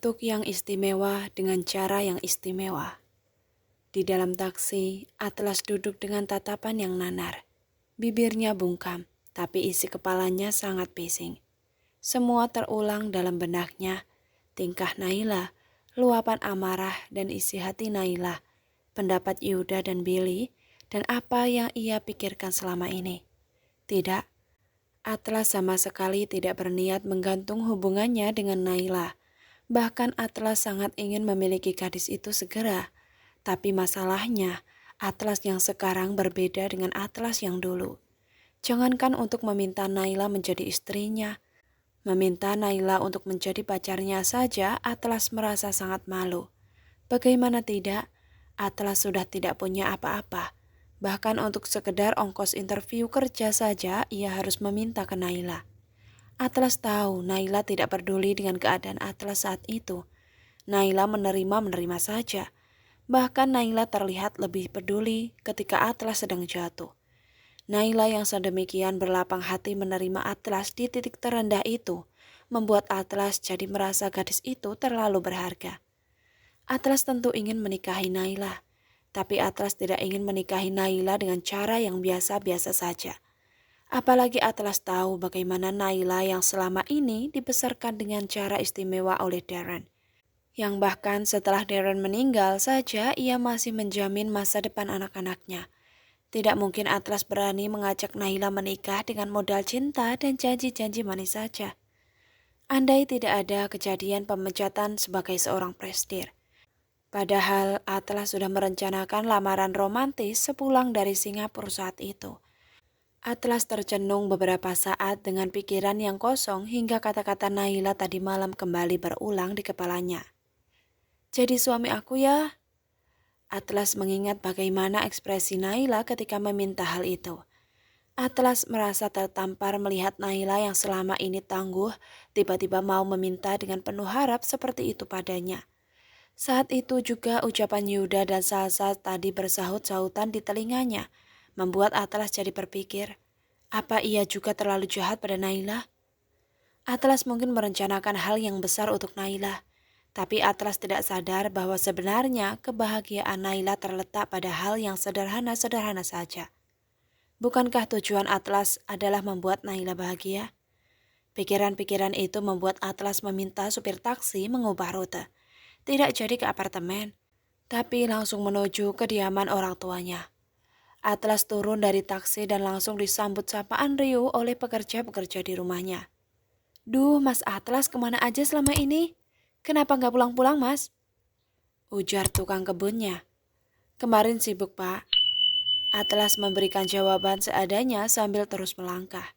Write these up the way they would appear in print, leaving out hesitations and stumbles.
Untuk yang istimewa dengan cara yang istimewa. Di dalam taksi, Atlas duduk dengan tatapan yang nanar. Bibirnya bungkam, tapi isi kepalanya sangat bising. Semua terulang dalam benaknya. Tingkah Naila, luapan amarah dan isi hati Naila, pendapat Yuda dan Billy, dan apa yang ia pikirkan selama ini. Tidak, Atlas sama sekali tidak berniat menggantung hubungannya dengan Naila. Bahkan Atlas sangat ingin memiliki gadis itu segera. Tapi masalahnya, Atlas yang sekarang berbeda dengan Atlas yang dulu. Jangankan untuk meminta Naila menjadi istrinya, meminta Naila untuk menjadi pacarnya saja, Atlas merasa sangat malu. Bagaimana tidak, Atlas sudah tidak punya apa-apa. Bahkan untuk sekedar ongkos interview kerja saja, ia harus meminta ke Naila. Atlas tahu Naila tidak peduli dengan keadaan Atlas saat itu. Naila menerima saja. Bahkan Naila terlihat lebih peduli ketika Atlas sedang jatuh. Naila yang sedemikian berlapang hati menerima Atlas di titik terendah itu, membuat Atlas jadi merasa gadis itu terlalu berharga. Atlas tentu ingin menikahi Naila, tapi Atlas tidak ingin menikahi Naila dengan cara yang biasa-biasa saja. Apalagi Atlas tahu bagaimana Naila yang selama ini dibesarkan dengan cara istimewa oleh Darren. Yang bahkan setelah Darren meninggal saja ia masih menjamin masa depan anak-anaknya. Tidak mungkin Atlas berani mengajak Naila menikah dengan modal cinta dan janji-janji manis saja. Andai tidak ada kejadian pemecatan sebagai seorang prestir. Padahal Atlas sudah merencanakan lamaran romantis sepulang dari Singapura saat itu. Atlas tercenung beberapa saat dengan pikiran yang kosong hingga kata-kata Naila tadi malam kembali berulang di kepalanya. Jadi suami aku ya? Atlas mengingat bagaimana ekspresi Naila ketika meminta hal itu. Atlas merasa tertampar melihat Naila yang selama ini tangguh tiba-tiba mau meminta dengan penuh harap seperti itu padanya. Saat itu juga ucapan Yuda dan Salsa tadi bersahut-sahutan di telinganya, membuat Atlas jadi berpikir, apa ia juga terlalu jahat pada Naila? Atlas mungkin merencanakan hal yang besar untuk Naila, tapi Atlas tidak sadar bahwa sebenarnya kebahagiaan Naila terletak pada hal yang sederhana-sederhana saja. Bukankah tujuan Atlas adalah membuat Naila bahagia? Pikiran-pikiran itu membuat Atlas meminta supir taksi mengubah rute. Tidak jadi ke apartemen, tapi langsung menuju kediaman orang tuanya. Atlas turun dari taksi dan langsung disambut sapaan riuh oleh pekerja-pekerja di rumahnya. Duh, Mas Atlas kemana aja selama ini? Kenapa nggak pulang-pulang, Mas? Ujar tukang kebunnya. Kemarin sibuk, Pak. Atlas memberikan jawaban seadanya sambil terus melangkah.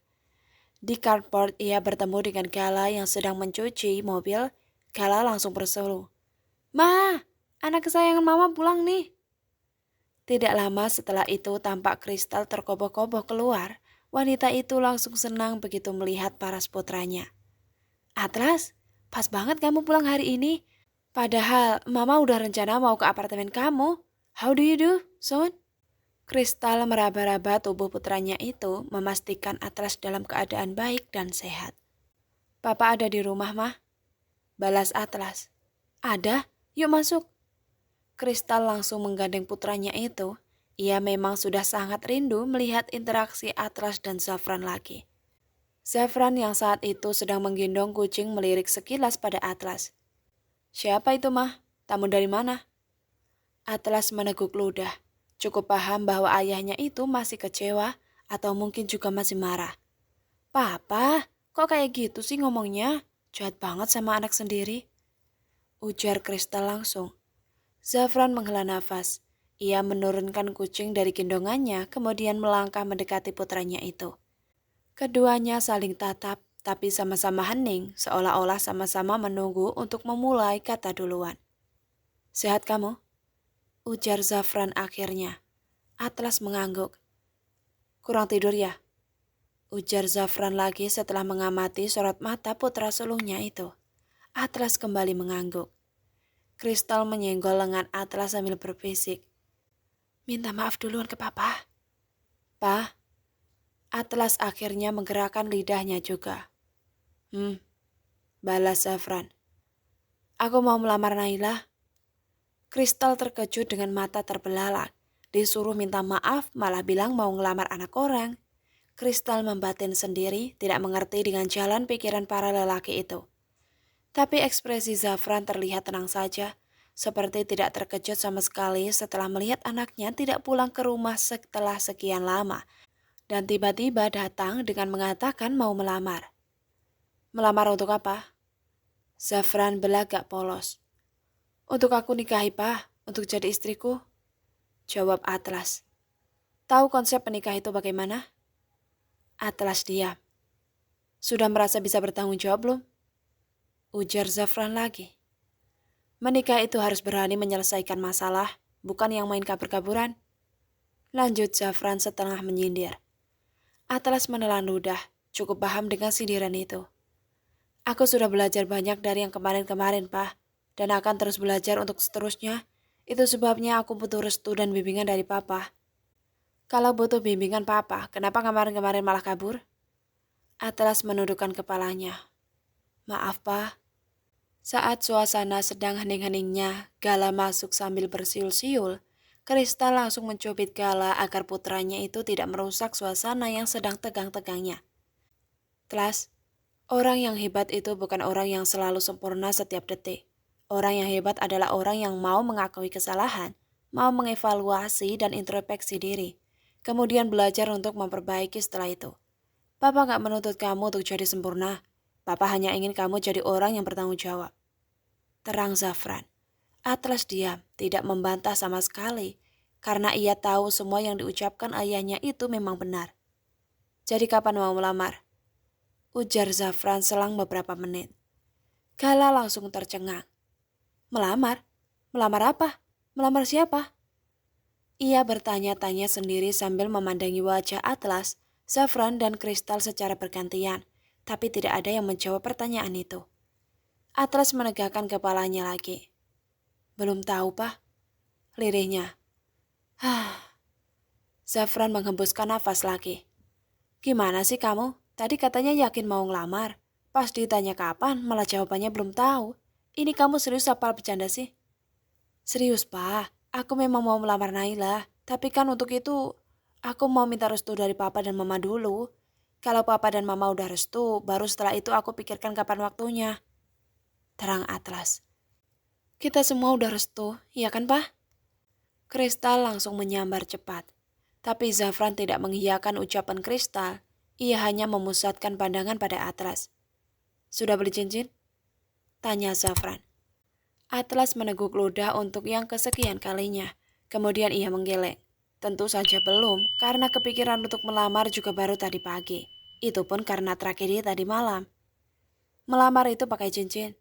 Di carport ia bertemu dengan Gala yang sedang mencuci mobil. Gala langsung berseru. Ma, anak kesayangan mama pulang nih. Tidak lama setelah itu tampak Kristal terkoboh-koboh keluar. Wanita itu langsung senang begitu melihat paras putranya. Atlas, pas banget kamu pulang hari ini. Padahal mama udah rencana mau ke apartemen kamu. How do you do, son? Kristal meraba-raba tubuh putranya itu memastikan Atlas dalam keadaan baik dan sehat. Papa ada di rumah, Mah. Balas Atlas. Ada? Yuk masuk. Kristal langsung menggandeng putranya itu. Ia memang sudah sangat rindu melihat interaksi Atlas dan Zafran lagi. Zafran yang saat itu sedang menggendong kucing melirik sekilas pada Atlas. Siapa itu, Mah? Tamu dari mana? Atlas meneguk ludah. Cukup paham bahwa ayahnya itu masih kecewa atau mungkin juga masih marah. Papa, kok kayak gitu sih ngomongnya? Jahat banget sama anak sendiri. Ujar Kristal langsung. Zafran menghela nafas. Ia menurunkan kucing dari gendongannya, kemudian melangkah mendekati putranya itu. Keduanya saling tatap, tapi sama-sama hening, seolah-olah sama-sama menunggu untuk memulai kata duluan. Sehat kamu? Ujar Zafran akhirnya. Atlas mengangguk. Kurang tidur ya? Ujar Zafran lagi setelah mengamati sorot mata putra sulungnya itu. Atlas kembali mengangguk. Kristal menyenggol lengan Atlas sambil berbisik. Minta maaf duluan ke papa. Pa, Atlas akhirnya menggerakkan lidahnya juga. Balas Zafran. Aku mau melamar Naila. Kristal terkejut dengan mata terbelalak. Disuruh minta maaf malah bilang mau ngelamar anak orang. Kristal membatin sendiri, tidak mengerti dengan jalan pikiran para lelaki itu. Tapi ekspresi Zafran terlihat tenang saja, seperti tidak terkejut sama sekali setelah melihat anaknya tidak pulang ke rumah setelah sekian lama, dan tiba-tiba datang dengan mengatakan mau melamar. Melamar untuk apa? Zafran belagak polos. Untuk aku nikahi, Pak, untuk jadi istriku, jawab Atlas. Tahu konsep menikah itu bagaimana? Atlas diam. Sudah merasa bisa bertanggung jawab belum? Ujar Zafran lagi. Menikah itu harus berani menyelesaikan masalah, bukan yang main kabur-kaburan. Lanjut Zafran setengah menyindir. Atlas menelan ludah, cukup paham dengan sindiran itu. Aku sudah belajar banyak dari yang kemarin-kemarin, Pak, dan akan terus belajar untuk seterusnya. Itu sebabnya aku butuh restu dan bimbingan dari Papa. Kalau butuh bimbingan Papa, kenapa kemarin-kemarin malah kabur? Atlas menundukkan kepalanya. Maaf, Pak. Saat suasana sedang hening-heningnya, Gala masuk sambil bersiul-siul. Kristal langsung mencubit Gala agar putranya itu tidak merusak suasana yang sedang tegang-tegangnya. Atlas, orang yang hebat itu bukan orang yang selalu sempurna setiap detik. Orang yang hebat adalah orang yang mau mengakui kesalahan, mau mengevaluasi dan introspeksi diri, kemudian belajar untuk memperbaiki setelah itu. Papa gak menuntut kamu untuk jadi sempurna. Papa hanya ingin kamu jadi orang yang bertanggung jawab. Terang Zafran. Atlas diam, tidak membantah sama sekali, karena ia tahu semua yang diucapkan ayahnya itu memang benar. Jadi kapan mau melamar? Ujar Zafran selang beberapa menit. Gala langsung tercengang. Melamar? Melamar apa? Melamar siapa? Ia bertanya-tanya sendiri sambil memandangi wajah Atlas, Zafran dan Kristal secara bergantian, tapi tidak ada yang menjawab pertanyaan itu. Atlas menegakkan kepalanya lagi. Belum tahu, Pak. Lirihnya. Zafran menghembuskan nafas lagi. Gimana sih kamu? Tadi katanya yakin mau ngelamar. Pas ditanya kapan, malah jawabannya belum tahu. Ini kamu serius apa bercanda sih? Serius, Pak. Aku memang mau melamar Naila. Tapi kan untuk itu, aku mau minta restu dari Papa dan Mama dulu. Kalau Papa dan Mama udah restu, baru setelah itu aku pikirkan kapan waktunya. Terang Atlas. Kita semua udah restu, iya kan, Pak? Kristal langsung menyambar cepat. Tapi Zafran tidak mengiyakan ucapan Kristal. Ia hanya memusatkan pandangan pada Atlas. Sudah beli cincin? Tanya Zafran. Atlas meneguk ludah untuk yang kesekian kalinya. Kemudian ia menggeleng. Tentu saja belum, karena kepikiran untuk melamar juga baru tadi pagi. Itu pun karena tragedi tadi malam. Melamar itu pakai cincin.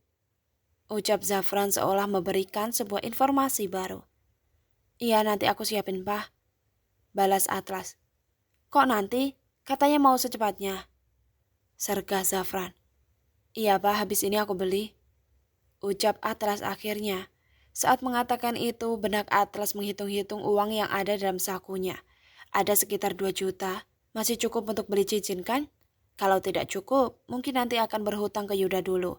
Ucap Zafran seolah memberikan sebuah informasi baru. Iya, nanti aku siapin, Pak. Balas Atlas. Kok nanti? Katanya mau secepatnya. Sergah Zafran. Iya, Pak, habis ini aku beli. Ucap Atlas akhirnya. Saat mengatakan itu, benak Atlas menghitung-hitung uang yang ada dalam sakunya. Ada sekitar 2 juta. Masih cukup untuk beli cincin, kan? Kalau tidak cukup, mungkin nanti akan berhutang ke Yuda dulu.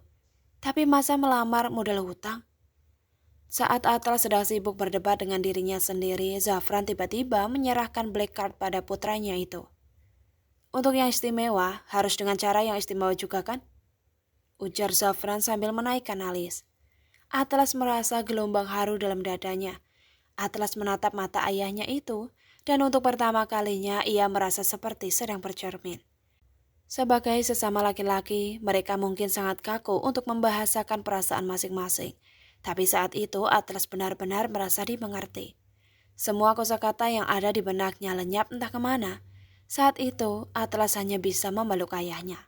Tapi masa melamar modal hutang? Saat Atlas sedang sibuk berdebat dengan dirinya sendiri, Zafran tiba-tiba menyerahkan black card pada putranya itu. Untuk yang istimewa, harus dengan cara yang istimewa juga kan? Ujar Zafran sambil menaikkan alis. Atlas merasa gelombang haru dalam dadanya. Atlas menatap mata ayahnya itu, dan untuk pertama kalinya ia merasa seperti sedang bercermin. Sebagai sesama laki-laki, mereka mungkin sangat kaku untuk membahasakan perasaan masing-masing. Tapi saat itu Atlas benar-benar merasa dimengerti. Semua kosakata yang ada di benaknya lenyap entah kemana. Saat itu Atlas hanya bisa memeluk ayahnya.